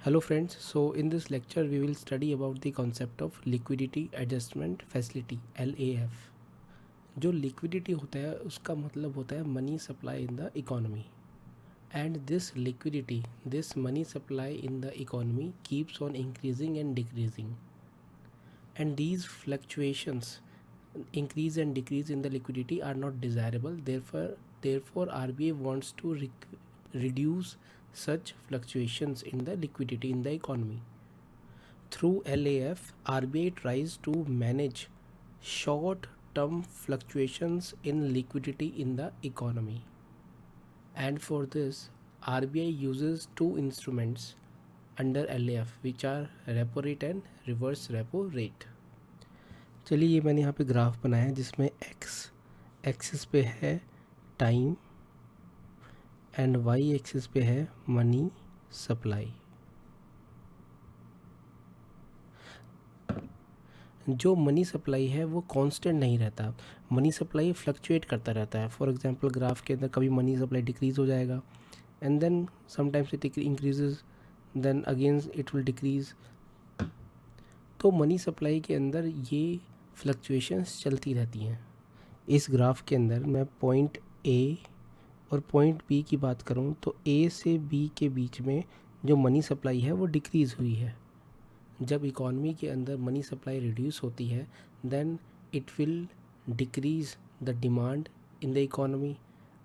Hello friends, so in this lecture we will study about the concept of liquidity adjustment facility LAF. जो liquidity होता है उसका मतलब होता है money supply in the economy, and this money supply in the economy keeps on increasing and decreasing, and these fluctuations, increase and decrease in the liquidity are not desirable. Therefore RBI wants to reduce such fluctuations in the liquidity in the economy. Through LAF, RBI tries to manage short-term fluctuations in liquidity in the economy. And for this, RBI uses two instruments under LAF, which are repo rate and reverse repo rate. चलिए, ये मैंने यहाँ पे graph बनाया है जिसमें x axis पे है टाइम एंड y एक्सिस पे है मनी सप्लाई. जो मनी सप्लाई है वो कांस्टेंट नहीं रहता, मनी सप्लाई फ्लक्चुएट करता रहता है. फॉर एग्जांपल ग्राफ के अंदर कभी मनी सप्लाई डिक्रीज़ हो जाएगा and then sometimes it increases, then again it will decrease. तो मनी सप्लाई के अंदर ये फ्लक्चुएशंस चलती रहती हैं. इस ग्राफ के अंदर मैं पॉइंट ए और पॉइंट बी की बात करूं तो ए से बी के बीच में जो मनी सप्लाई है वो डिक्रीज़ हुई है. जब इकॉनमी के अंदर मनी सप्लाई रिड्यूस होती है then it will decrease the demand in the economy,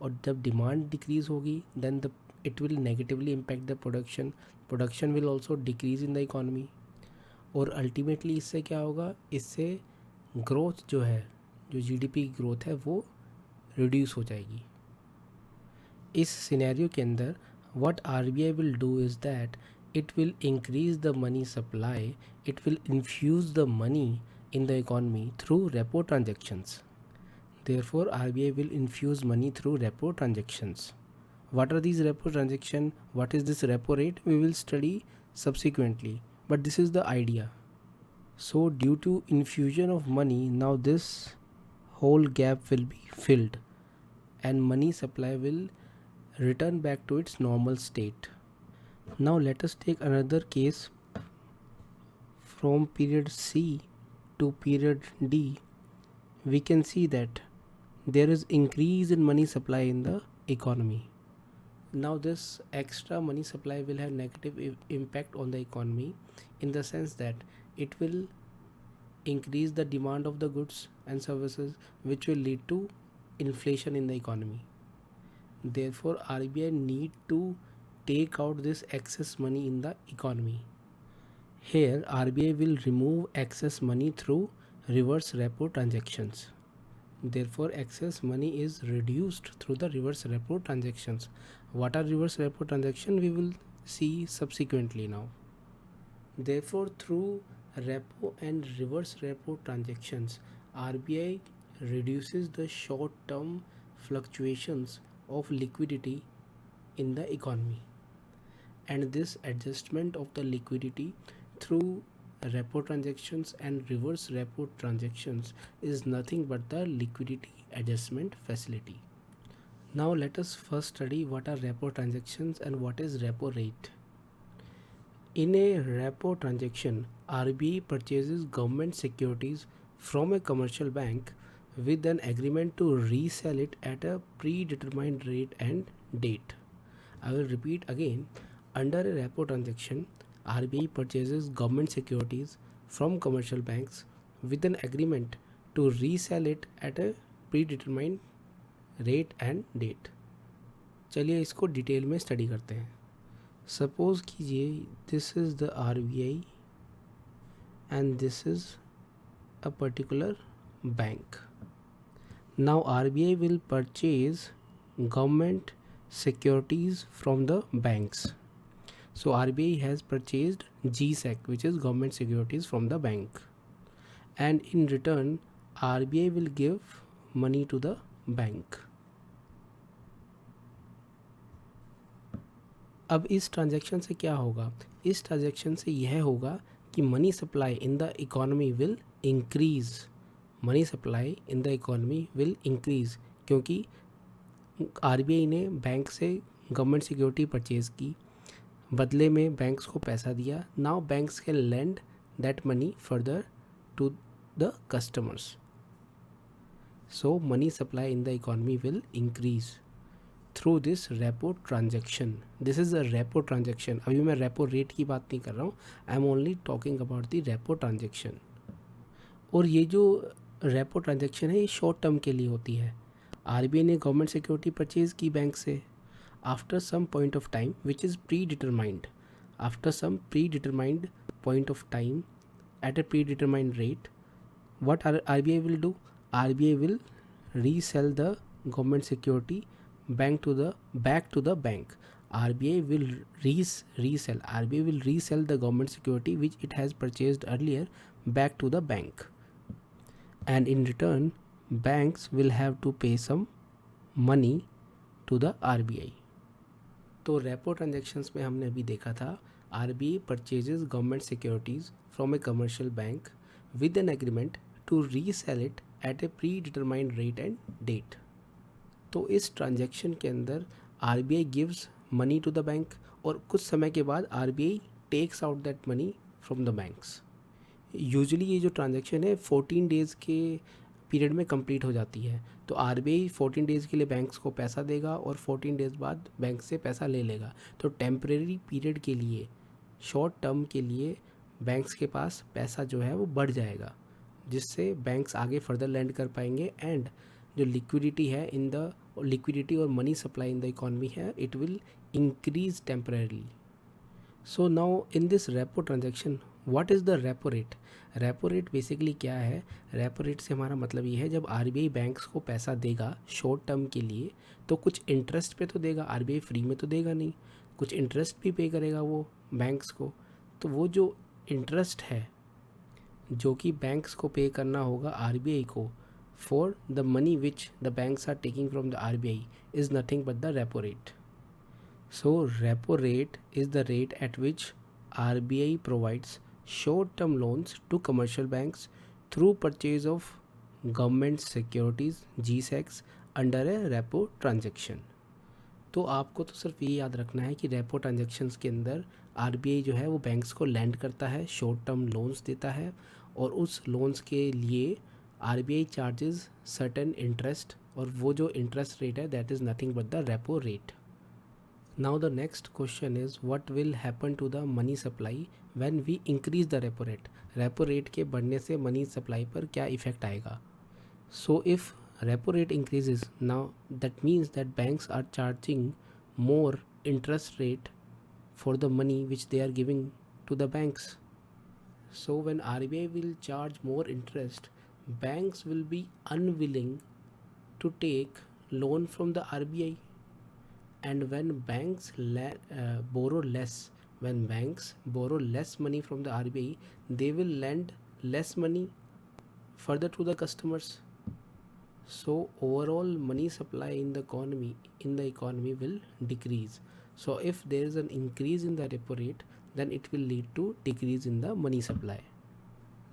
और जब डिमांड डिक्रीज़ होगी then it will negatively impact the production will also decrease in the economy, और अल्टीमेटली इससे क्या होगा, इससे ग्रोथ जो है, जो जीडीपी की ग्रोथ है वो रिड्यूस हो जाएगी. इस सिनेरियो के अंदर what RBI will do is that it will increase the money supply, it will infuse the money in the economy through repo transactions. Therefore RBI will infuse money through repo transactions. What are these repo transactions? What is this repo rate? We will study subsequently, but this is the idea. So due to infusion of money, now this whole gap will be filled and money supply will return back to its normal state. Now let us take another case from period C to period D. We can see that there is increase in money supply in the economy. Now this extra money supply will have negative impact on the economy in the sense that it will increase the demand of the goods and services, which will lead to inflation in the economy. Therefore RBI need to take out this excess money in the economy. Here RBI will remove excess money through reverse repo transactions. Therefore excess money is reduced through the reverse repo transactions. What are reverse repo transactions? We will see subsequently now. Therefore through repo and reverse repo transactions, RBI reduces the short term fluctuations of liquidity in the economy. And this adjustment of the liquidity through repo transactions and reverse repo transactions is nothing but the liquidity adjustment facility. Now let us first study what are repo transactions and what is repo rate. In a repo transaction, RBI purchases government securities from a commercial bank with an agreement to resell it at a predetermined rate and date. I will repeat again. Under a repo transaction, RBI purchases government securities from commercial banks with an agreement to resell it at a predetermined rate and date. चलिए इसको detail में study करते हैं. Suppose कीजिए this is the RBI and this is a particular bank. Now RBI will purchase government securities from the banks. So RBI has purchased GSEC, which is government securities, from the bank, and in return RBI will give money to the bank. अब इस transaction से क्या होगा? इस transaction से यह होगा कि money supply in the economy will increase. Money supply in the economy will increase क्योंकि RBI ने बैंक से गवर्नमेंट सिक्योरिटी परचेज़ की. बदले में बैंक्स को पैसा दिया. Now banks can lend that money further to the customers. So money supply in the economy will increase through this repo transaction. This is a repo transaction. अभी मैं repo rate की बात नहीं कर रहा हूँ. I am only talking about the repo transaction. और ये जो repo transaction है ये short term के लिए होती है. RBI ने गवर्नमेंट सिक्योरिटी परचेज की बैंक से after some point of time which is predetermined. After some predetermined point of time at a predetermined rate, what RBI will do? RBI will resell the government security back to the bank. RBI will resell. RBI will resell the government security which it has purchased earlier back to the bank, and in return, banks will have to pay some money to the RBI. तो repo transactions में हमने अभी देखा था RBI purchases government securities from a commercial bank with an agreement to resell it at a predetermined rate and date. तो इस transaction के अंदर RBI gives money to the bank और कुछ समय के बाद RBI takes out that money from the banks. Usually ये जो ट्रांजैक्शन है 14 डेज़ के पीरियड में कंप्लीट हो जाती है. तो RBI 14 डेज़ के लिए बैंक्स को पैसा देगा और 14 डेज़ बाद बैंक से पैसा ले लेगा. तो टेम्परेरी पीरियड के लिए, शॉर्ट टर्म के लिए बैंक्स के पास पैसा जो है वो बढ़ जाएगा, जिससे बैंक्स आगे फर्दर लैंड कर पाएंगे. एंड जो लिक्विडिटी है इन द लिक्विडिटी और money supply in the economy है, it will increase temporarily. So now in this repo transaction, what is the repo rate? Repo rate basically क्या है? Repo rate से हमारा मतलब ये है जब RBI बैंक्स को पैसा देगा शॉर्ट टर्म के लिए तो कुछ इंटरेस्ट पे तो देगा. RBI फ्री में तो देगा नहीं, कुछ इंटरेस्ट भी पे करेगा वो बैंक्स को. तो वो जो इंटरेस्ट है जो कि बैंक्स को पे करना होगा RBI को for the money which the banks are taking from the RBI is nothing but the repo rate. So repo rate is the rate at which RBI provides short-term loans to commercial banks through purchase of government securities GSECs under a repo transaction. तो आपको तो सिर्फ ये याद रखना है कि repo transactions के अंदर RBI जो है वो बैंक्स को लैंड करता है, शॉर्ट टर्म लोन्स देता है और उस लोन्स के लिए RBI चार्जेस सर्टेन इंटरेस्ट और वो जो इंटरेस्ट रेट है that is nothing but the repo rate. Now the next question is what will happen to the money supply when we increase the repo rate? Repo rate के बढ़ने से money supply पर क्या effect आएगा? So if repo rate increases, now that means that banks are charging more interest rate for the money which they are giving to the banks. So when RBI will charge more interest, banks will be unwilling to take loan from the RBI. And when banks borrow less money from the RBI, they will lend less money further to the customers. So overall money supply in the economy will decrease. So if there is an increase in the repo rate, then it will lead to decrease in the money supply.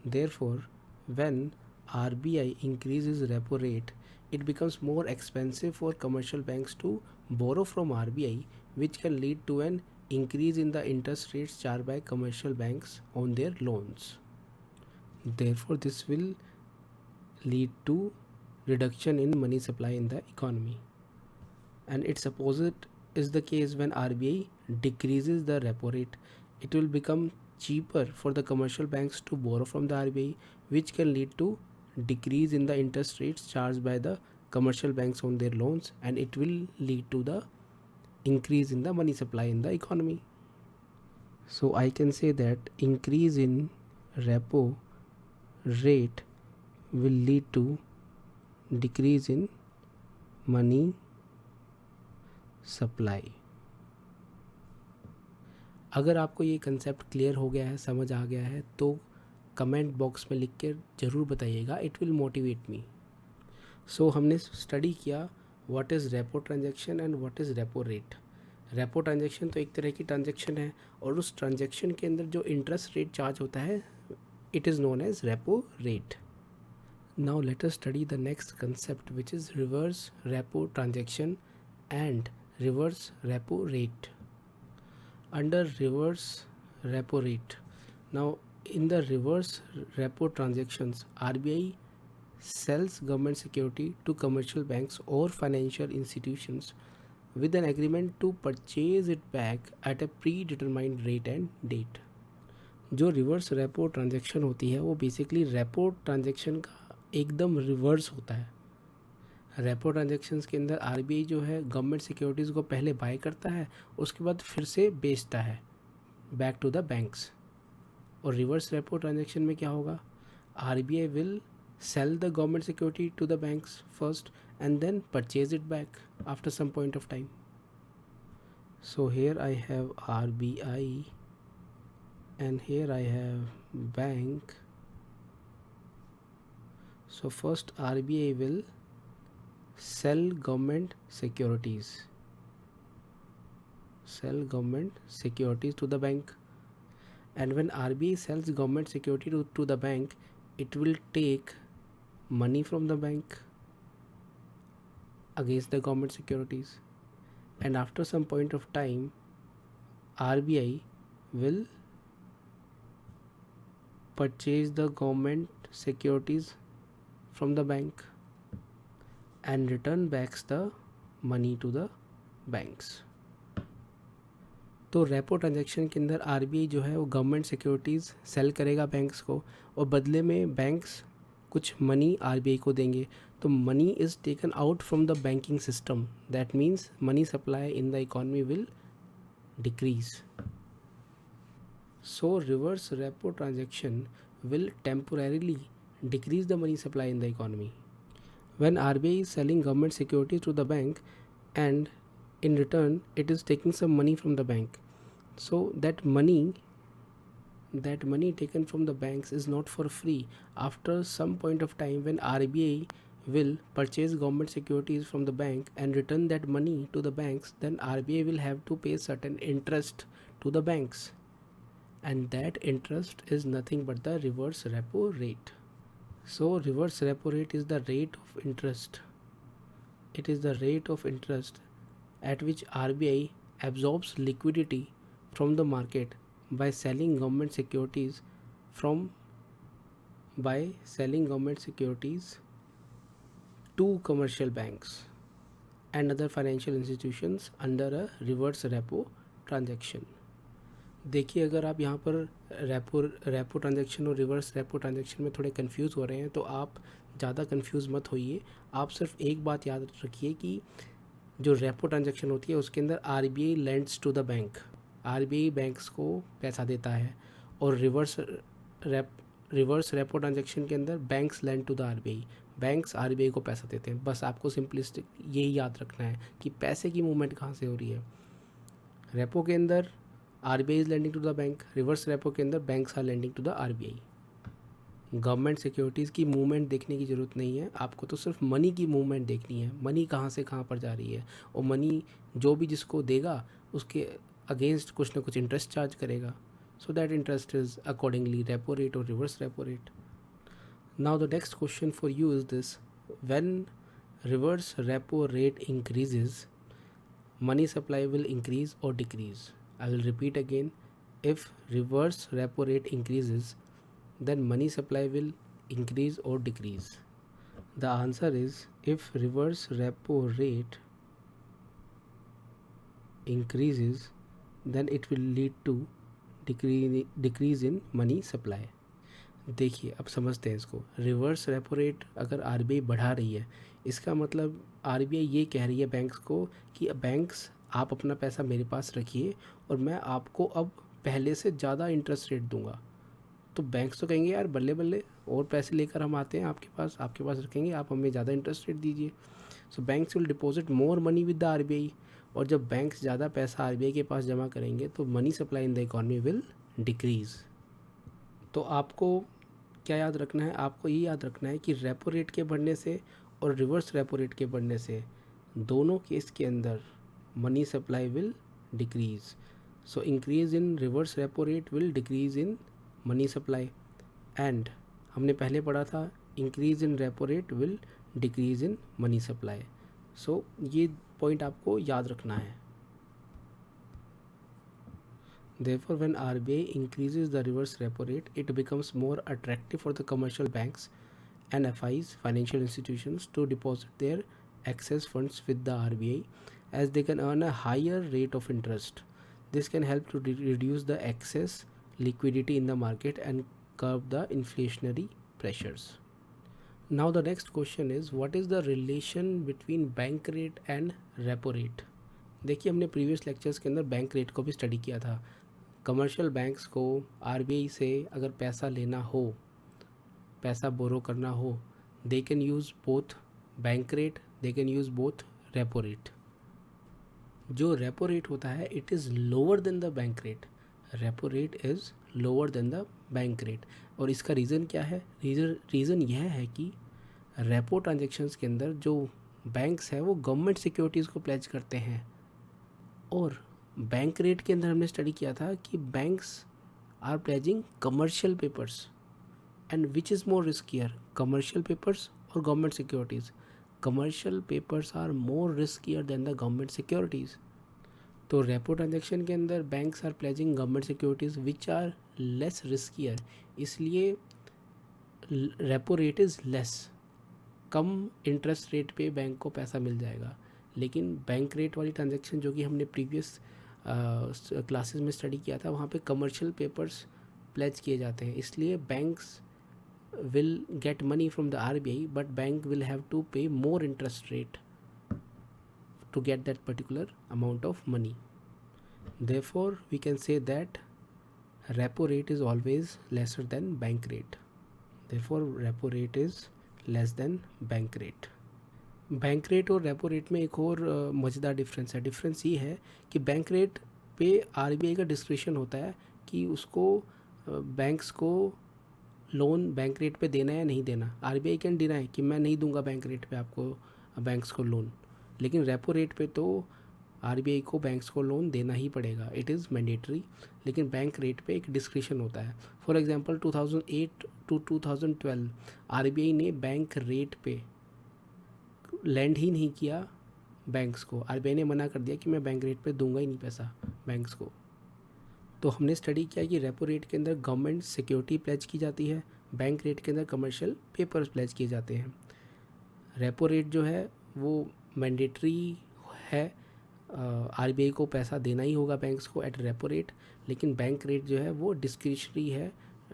Therefore, when RBI increases repo rate, it becomes more expensive for commercial banks to borrow from RBI, which can lead to an increase in the interest rates charged by commercial banks on their loans. Therefore, this will lead to reduction in money supply in the economy. And its opposite is the case when RBI decreases the repo rate. It will become cheaper for the commercial banks to borrow from the RBI, which can lead to decrease in the interest rates charged by the commercial banks on their loans, and it will lead to the increase in the money supply in the economy. So I can say that increase in repo rate will lead to decrease in money supply. अगर आपको ये concept clear हो गया है, समझ आ गया है, तो कमेंट बॉक्स में लिख के ज़रूर बताइएगा. It will motivate me. So हमने स्टडी किया what is repo transaction and what is repo rate. Repo transaction तो एक तरह की ट्रांजेक्शन है और उस ट्रांजेक्शन के अंदर जो इंटरेस्ट रेट चार्ज होता है it is known as repo rate. Now let us study the next concept which is reverse repo transaction and reverse repo rate. under reverse repo rate. Now, in the reverse repo transactions, RBI sells government security to commercial banks or financial institutions with an agreement to purchase it back at a predetermined rate and date. जो reverse repo transaction होती है वो basically repo transaction का एकदम reverse होता है. Repo transactions के अंदर आरबीआई जो है गवर्नमेंट सिक्योरिटीज़ को पहले बाय करता है, उसके बाद फिर से बेचता है बैक टू द बैंक्स. और रिवर्स रेपो ट्रांजैक्शन में क्या होगा, RBI will sell the government security to the banks first and then purchase it back after some point of time. So here I have RBI and here I have bank. So first RBI will sell government securities to the bank, and when RBI sells government security to the bank, it will take money from the bank against the government securities, and after some point of time RBI will purchase the government securities from the bank and return back the money to the banks. तो repo transaction के अंदर RBI जो है वो government securities cell करेगा banks को, और बदले में बैंक्स कुछ मनी आरबीआई को देंगे. तो money is taken out from the banking system. That means money supply in the economy will decrease. So reverse repo transaction will temporarily decrease the money supply in the economy. When RBI is selling government securities to the bank and in return it is taking some money from the bank, so that money taken from the banks is not for free. After some point of time, when RBI will purchase government securities from the bank and return that money to the banks, then RBI will have to pay certain interest to the banks, and that interest is nothing but the reverse repo rate. So reverse repo rate is the rate of interest. It is the rate of interest at which RBI absorbs liquidity from the market by selling government securities to commercial banks and other financial institutions under a reverse repo transaction. देखिए, अगर आप यहाँ पर repo transaction और reverse repo transaction में थोड़े confuse हो रहे हैं तो आप ज़्यादा कंफ्यूज मत होइए. आप सिर्फ एक बात याद रखिए कि जो रेपो ट्रांजैक्शन होती है उसके अंदर RBI lends to the bank. RBI banks को पैसा देता है, और रिवर्स रेपो ट्रांजैक्शन के अंदर banks lend to the RBI. Banks RBI को पैसा देते हैं. बस आपको सिंपलिस्टिक यही याद रखना है कि पैसे की मूवमेंट कहाँ से हो रही है. रेपो के अंदर RBI is lending to the bank, reverse repo के अंदर banks are lending to the RBI. Government securities की मूवमेंट देखने की ज़रूरत नहीं है, आपको तो सिर्फ मनी की मूवमेंट देखनी है. मनी कहाँ से कहाँ पर जा रही है, और मनी जो भी जिसको देगा उसके अगेंस्ट कुछ ना कुछ इंटरेस्ट चार्ज करेगा. So that interest is accordingly repo rate और reverse repo rate. Now the next question for you is this: when reverse repo rate increases, money supply will increase or decrease? I will repeat again. If reverse repo rate increases, then money supply will increase or decrease? The answer is, if reverse repo rate increases, then it will lead to decrease in money supply. देखिए, अब समझते हैं इसको. Reverse repo rate अगर RBI बढ़ा रही है, इसका मतलब आरबीआई ये कह रही है बैंक्स को कि बैंक्स आप अपना पैसा मेरे पास रखिए और मैं आपको अब पहले से ज़्यादा इंटरेस्ट रेट दूंगा. तो बैंक्स तो कहेंगे यार बल्ले बल्ले, और पैसे लेकर हम आते हैं आपके पास रखेंगे, आप हमें ज़्यादा इंटरेस्ट रेट दीजिए. So banks will deposit more money with the RBI, और जब बैंक्स ज़्यादा पैसा आरबीआई के पास जमा करेंगे तो money supply in the economy will decrease. तो आपको क्या याद रखना है? आपको ये याद रखना है कि रेपो रेट के बढ़ने से और रिवर्स रेपो रेट के बढ़ने से दोनों केस के अंदर money supply will decrease. So increase in reverse repo rate will decrease in money supply, and हमने पहले पढ़ा था increase in repo rate will decrease in money supply. So ये पॉइंट आपको याद रखना है. Therefore, when RBI increases the reverse repo rate, it becomes more attractive for the commercial banks and FIs, financial institutions, to deposit their excess funds with the RBI, as they can earn a higher rate of interest. This can help to reduce the excess liquidity in the market and curb the inflationary pressures. Now the next question is, what is the relation between bank rate and repo rate? देखिए, हमने previous lectures के अंदर bank rate को भी study किया था. Commercial banks को RBI से अगर पैसा लेना हो, पैसा बोरो करना हो, they can use both bank rate, they can use both repo rate. जो रेपो रेट होता है, it is lower than the bank rate. Repo rate is lower than the bank rate. और इसका रीज़न क्या है? रीज़न यह है कि रेपो ट्रांजेक्शन्स के अंदर जो बैंक्स हैं वो गवर्नमेंट सिक्योरिटीज़ को प्लेज करते हैं, और बैंक रेट के अंदर हमने स्टडी किया था कि banks are pledging commercial papers. And which is more riskier, commercial papers और government securities? Commercial papers are more riskier than the government securities. तो रेपो ट्रांजेक्शन के अंदर banks are pledging government securities which are less riskier, इसलिए repo rate is less. कम interest rate पे bank को पैसा मिल जाएगा. लेकिन बैंक रेट वाली ट्रांजेक्शन जो कि हमने प्रीवियस क्लासेस में स्टडी किया था, वहाँ पे कमर्शियल पेपर्स प्लेज किए जाते हैं, इसलिए banks will get money from the RBI, but bank will have to pay more interest rate to get that particular amount of money. Therefore, we can say that repo rate is always lesser than bank rate. Therefore, repo rate is less than bank rate. Bank rate और repo rate में एक और मज़ेदार difference है. Difference ये है कि bank rate पे आरबीआई का डिस्क्रिशन होता है कि उसको बैंक्स को लोन बैंक रेट पे देना है या नहीं देना. आरबीआई कैन डिनाई कि मैं नहीं दूंगा बैंक रेट पे आपको बैंक्स को लोन. लेकिन रेपो रेट पे तो आरबीआई को बैंक्स को लोन देना ही पड़ेगा, इट इज़ मैंडेटरी. लेकिन बैंक रेट पे एक डिस्क्रिशन होता है. फॉर एग्जांपल 2008 टू 2012 आरबीआई ने बैंक रेट पे लैंड ही नहीं किया बैंक्स को. आरबीआई ने मना कर दिया कि मैं बैंक रेट पे दूंगा ही नहीं पैसा बैंक्स को. तो हमने स्टडी किया कि रेपो रेट के अंदर गवर्नमेंट सिक्योरिटी प्लेज की जाती है, बैंक रेट के अंदर कमर्शियल पेपर्स प्लेज किए जाते हैं. रेपो रेट जो है वो मैंडेटरी है, आरबीआई को पैसा देना ही होगा बैंक्स को एट रेपो रेट. लेकिन बैंक रेट जो है वो डिस्क्रिशनरी है,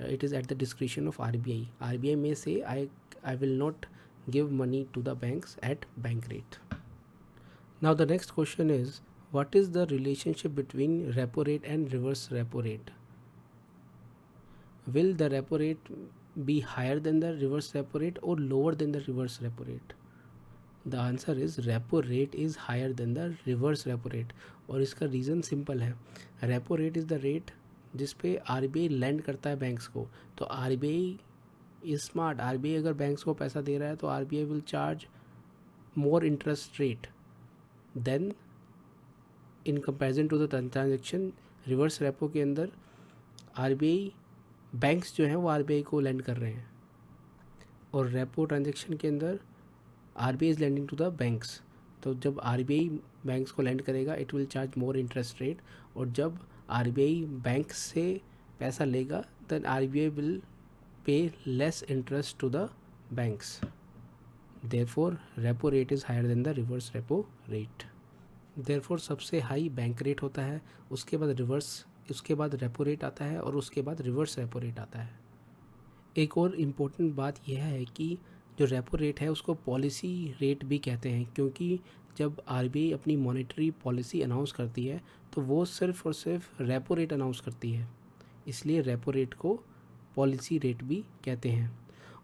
it is at the discretion of RBI. RBI में से I will not give money to the banks at bank rate. Now the next question is, what is the relationship between repo rate and reverse repo rate? Will the repo rate be higher than the reverse repo rate or lower than the reverse repo rate? The answer is repo rate is higher than the reverse repo rate. और इसका reason simple है. Repo rate is the rate जिस पे RBI lend करता है banks को. तो RBI is smart. RBI अगर बैंक्स को पैसा दे रहा है तो RBI will charge more interest rate than in comparison to the transaction. Reverse repo के अंदर आरबीआई बैंक्स जो हैं वो आरबीआई को लैंड कर रहे हैं, और रेपो ट्रांजेक्शन के अंदर RBI is lending to the banks. तो जब आरबीआई बैंक्स को लैंड करेगा it will charge more interest rate, और जब आरबीआई बैंक्स से पैसा लेगा then RBI will pay less interest to the banks. Therefore, repo rate is higher than the reverse repo rate. Therefore, सबसे high bank rate होता है, उसके बाद रेपो रेट आता है, और उसके बाद रिवर्स रेपो रेट आता है. एक और इम्पोर्टेंट बात यह है कि जो रेपो रेट है उसको पॉलिसी रेट भी कहते हैं, क्योंकि जब आरबीआई अपनी मॉनेटरी पॉलिसी अनाउंस करती है तो वो सिर्फ और सिर्फ रेपो रेट अनाउंस करती है, इसलिए रेपो रेट को पॉलिसी रेट भी कहते हैं.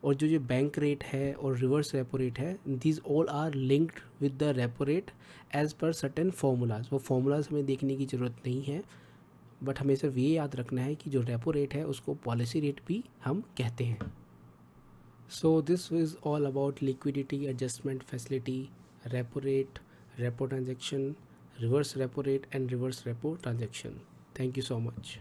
और जो बैंक रेट है और रिवर्स रेपो रेट है, these all are linked with the repo rate as per certain formulas. वो फार्मूलाज हमें देखने की ज़रूरत नहीं है, बट हमें सिर्फ ये याद रखना है कि जो रेपो रेट है उसको पॉलिसी रेट भी हम कहते हैं. So this is all about liquidity adjustment facility, repo rate, repo transaction, reverse repo rate and reverse repo transaction. Thank you so much.